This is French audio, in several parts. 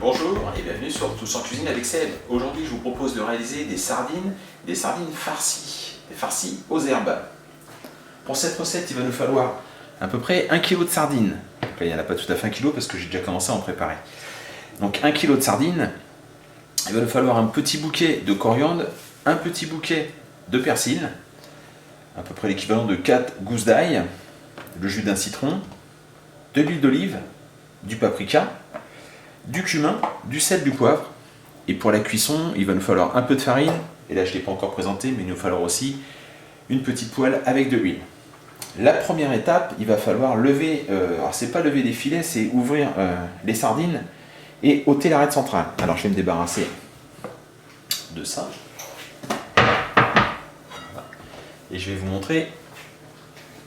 Bonjour et bienvenue sur Tous en cuisine avec Seb. Aujourd'hui je vous propose de réaliser des sardines farcies aux herbes. Pour cette recette il va nous falloir à peu près 1 kg de sardines. Donc là il n'y en a pas tout à fait 1 kg parce que j'ai déjà commencé à en préparer. Donc 1 kg de sardines, il va nous falloir un petit bouquet de coriandre, un petit bouquet de persil, à peu près l'équivalent de 4 gousses d'ail, le jus d'un citron, de l'huile d'olive, du paprika, du cumin, du sel, du poivre. Et pour la cuisson, il va nous falloir un peu de farine. Et là, je ne l'ai pas encore présenté, mais il nous falloir aussi une petite poêle avec de l'huile. La première étape, il va falloir lever, alors c'est pas lever les filets, c'est ouvrir les sardines et ôter l'arête centrale. Alors je vais me débarrasser de ça. Et je vais vous montrer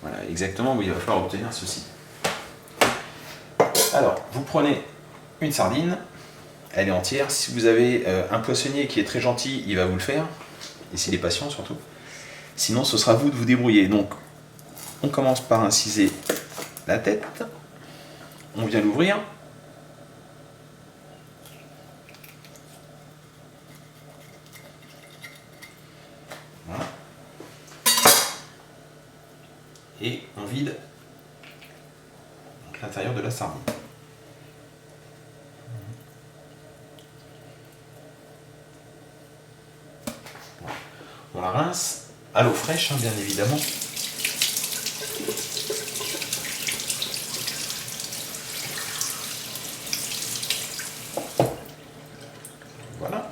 voilà, exactement où il va falloir obtenir ceci. Alors, vous prenez une sardine, elle est entière. Si vous avez un poissonnier qui est très gentil, il va vous le faire. Et s'il est patient surtout. Sinon, ce sera vous de vous débrouiller. Donc, on commence par inciser la tête. On vient l'ouvrir. Voilà. Et on vide l'intérieur de la sardine. On la rince à l'eau fraîche, hein, bien évidemment. Voilà.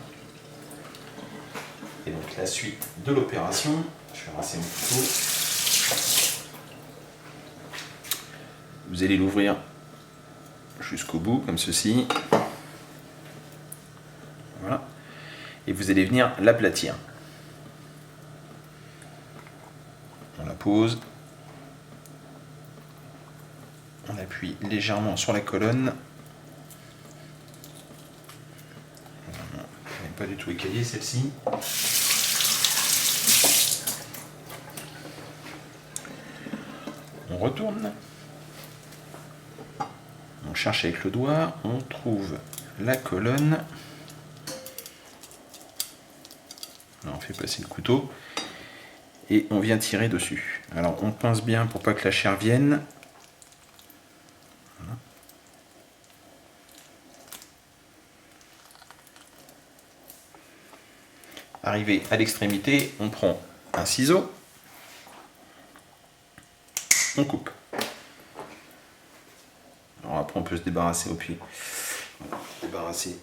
Et donc la suite de l'opération, je vais rincer mon couteau. Vous allez l'ouvrir jusqu'au bout, comme ceci. Voilà. Et vous allez venir l'aplatir. On la pose. On appuie légèrement sur la colonne. Elle n'est pas du tout écaillée celle-ci. On retourne. On cherche avec le doigt. On trouve la colonne. Alors on fait passer le couteau. Et on vient tirer dessus. Alors on pince bien pour pas que la chair vienne. Voilà. Arrivé à l'extrémité, on prend un ciseau, on coupe. Alors après on peut se débarrasser au pied. Voilà, débarrasser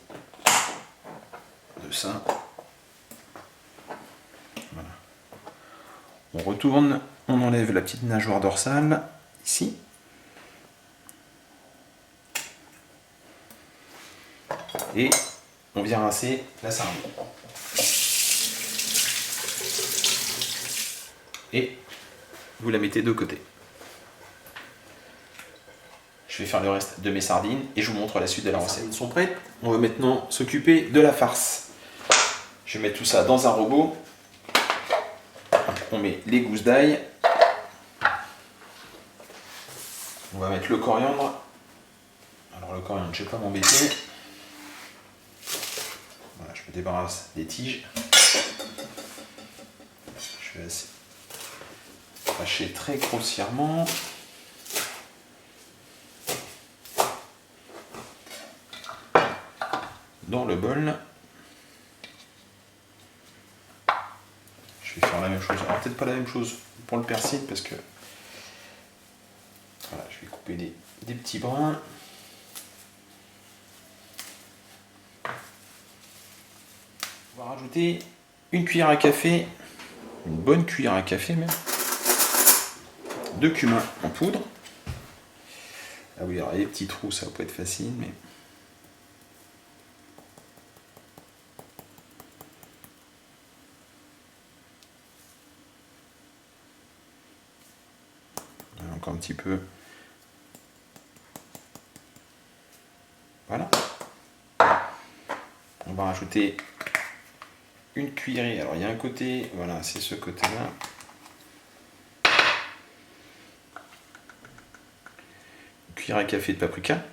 de ça. Voilà. On retourne, on enlève la petite nageoire dorsale, ici. Et on vient rincer la sardine. Et vous la mettez de côté. Je vais faire le reste de mes sardines et je vous montre la suite de la recette. Les sardines sont prêtes. On va maintenant s'occuper de la farce. Je vais mettre tout ça dans un robot. On met les gousses d'ail. On va mettre le coriandre. Alors le coriandre, je ne vais pas m'embêter. Voilà, je me débarrasse des tiges. Je vais hacher très grossièrement. Dans le bol. Je vais faire la même chose. Alors peut-être pas la même chose pour le persil parce que voilà, je vais couper des petits brins. On va rajouter une cuillère à café, une bonne cuillère à café même, de cumin en poudre. Ah oui, alors les petits trous, ça va pas être facile, mais encore un petit peu. Voilà. On va rajouter une cuillerée. Alors il y a un côté, voilà, c'est ce côté-là. Une cuillère à café de paprika.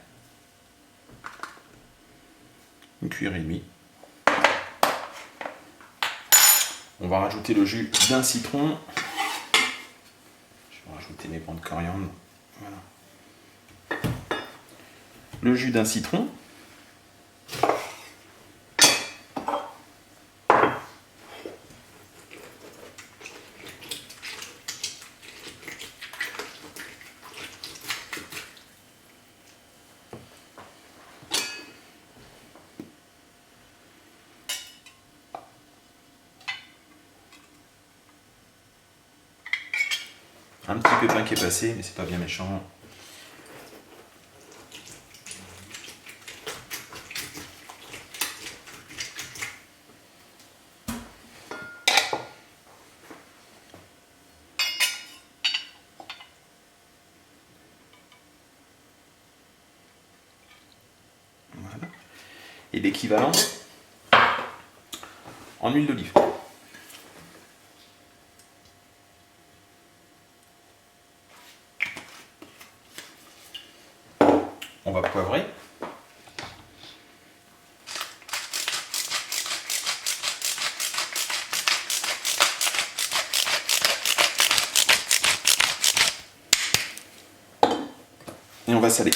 cuillère et demie. On va rajouter le jus d'un citron. Je vais rajouter mes bandes de coriandre. Voilà. Le jus d'un citron. Un petit pépin qui est passé, mais c'est pas bien méchant. Voilà. Et l'équivalent en huile d'olive. On va poivrer. Et on va saler.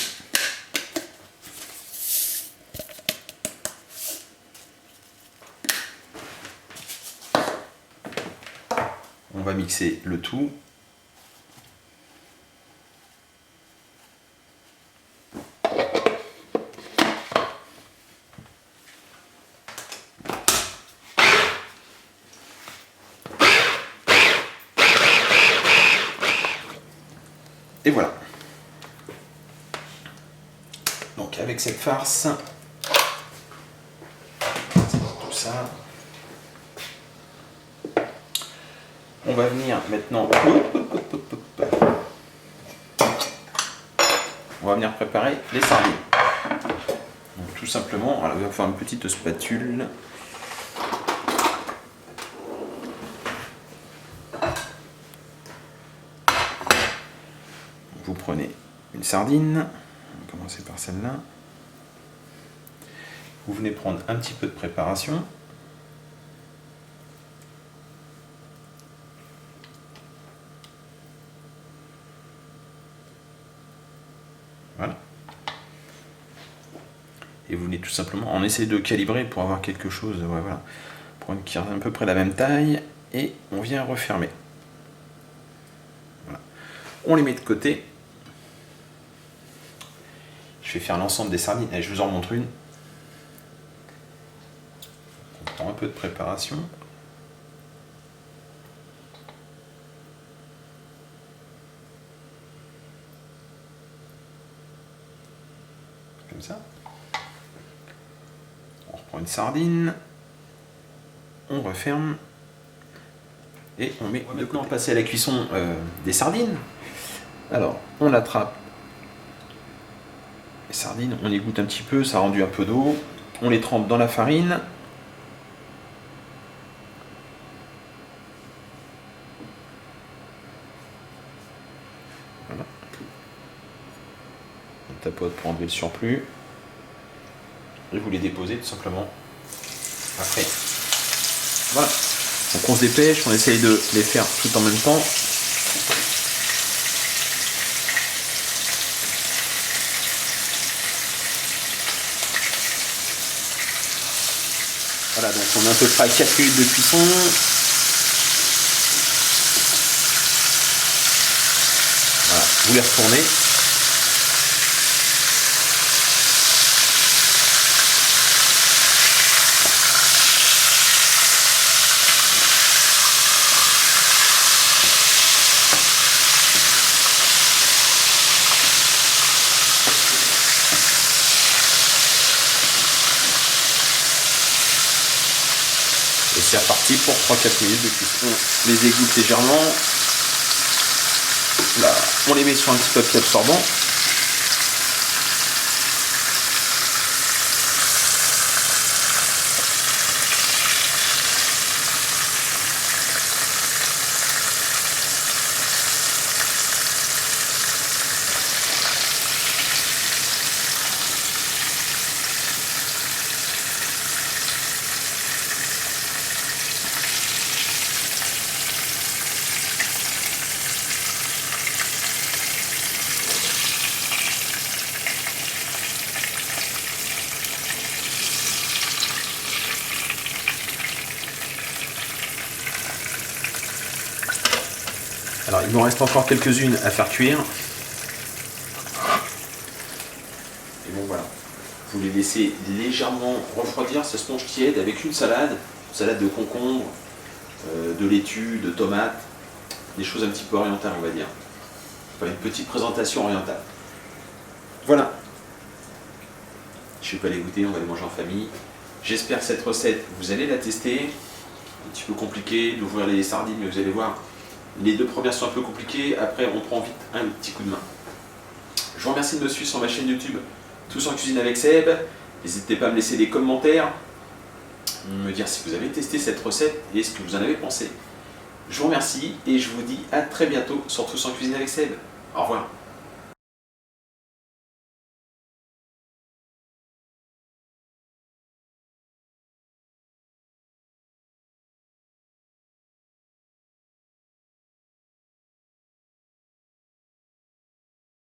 On va mixer le tout. Et voilà. Donc avec cette farce, tout ça, on va venir maintenant, on va venir préparer les sardines. Donc tout simplement, alors, on va faire une petite spatule. Vous prenez une sardine, on va commencer par celle-là. Vous venez prendre un petit peu de préparation. Voilà. Et vous venez tout simplement, on essaie de calibrer pour avoir quelque chose, ouais, voilà, pour une qui est à peu près la même taille, et on vient refermer. Voilà. On les met de côté. Je vais faire l'ensemble des sardines. Allez, je vous en montre une. On prend un peu de préparation. Comme ça. On reprend une sardine. On referme. Et on met de côté. Passer à la cuisson des sardines. Alors, on attrape les sardines, on égoutte un petit peu, ça a rendu un peu d'eau. On les trempe dans la farine. Voilà. On tapote pour enlever le surplus. Et vous les déposez tout simplement après. Voilà. Donc on se dépêche, on essaye de les faire tout en même temps. Voilà, donc on a à peu près 4 minutes de cuisson. Voilà, vous les retournez. Et c'est reparti pour 3-4 minutes de cuisson. On les égoutte légèrement. Là, on les met sur un petit papier absorbant. Alors il m'en reste encore quelques-unes à faire cuire. Et bon voilà, vous les laissez légèrement refroidir, ça se mange tiède avec une salade de concombre, de laitue, de tomates, des choses un petit peu orientales on va dire. Enfin, une petite présentation orientale. Voilà. Je ne vais pas les goûter, on va les manger en famille. J'espère que cette recette, vous allez la tester. Un petit peu compliqué d'ouvrir les sardines, mais vous allez voir, les 2 premières sont un peu compliquées. Après, on prend vite un petit coup de main. Je vous remercie de me suivre sur ma chaîne YouTube Tous en cuisine avec Seb. N'hésitez pas à me laisser des commentaires, me dire si vous avez testé cette recette et ce que vous en avez pensé. Je vous remercie et je vous dis à très bientôt sur Tous en cuisine avec Seb. Au revoir.